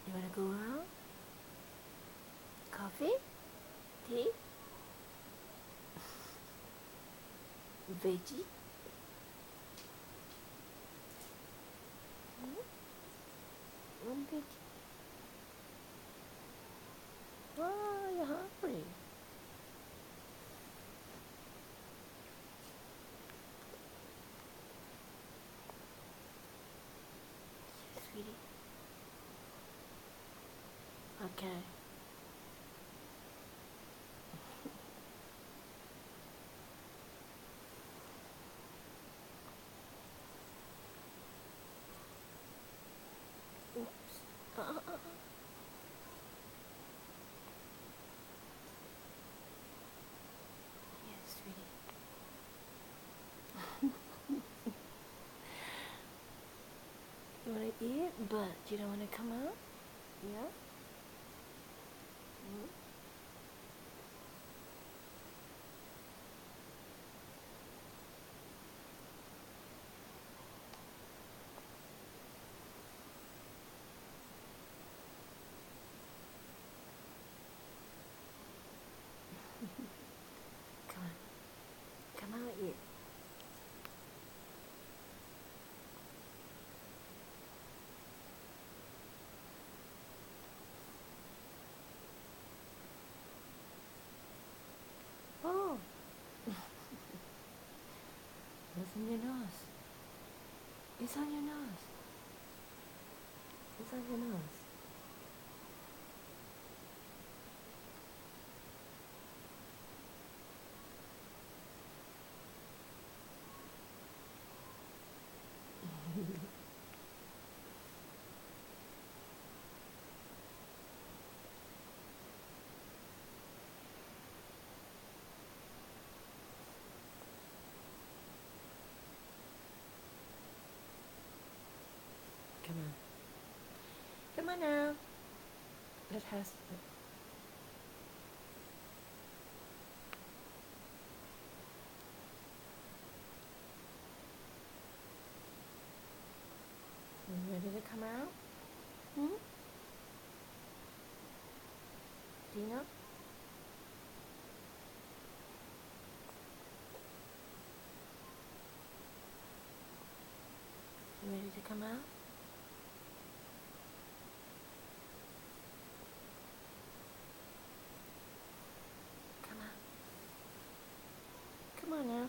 You wanna go out? Coffee? Tea? Veggie? One veggie? Oh, you're hungry. Sweetie. Okay. Oops. Yes, sweetie. You wanna eat, but you don't wanna come out? Yeah? Mm. Come on. Come out, eat. Oh. What's in your nose? It's on your nose. It's on your nose. Come on. Come on now. It has to. You ready to come out? Hmm? Dina? You ready to come out? Come on. Come on now.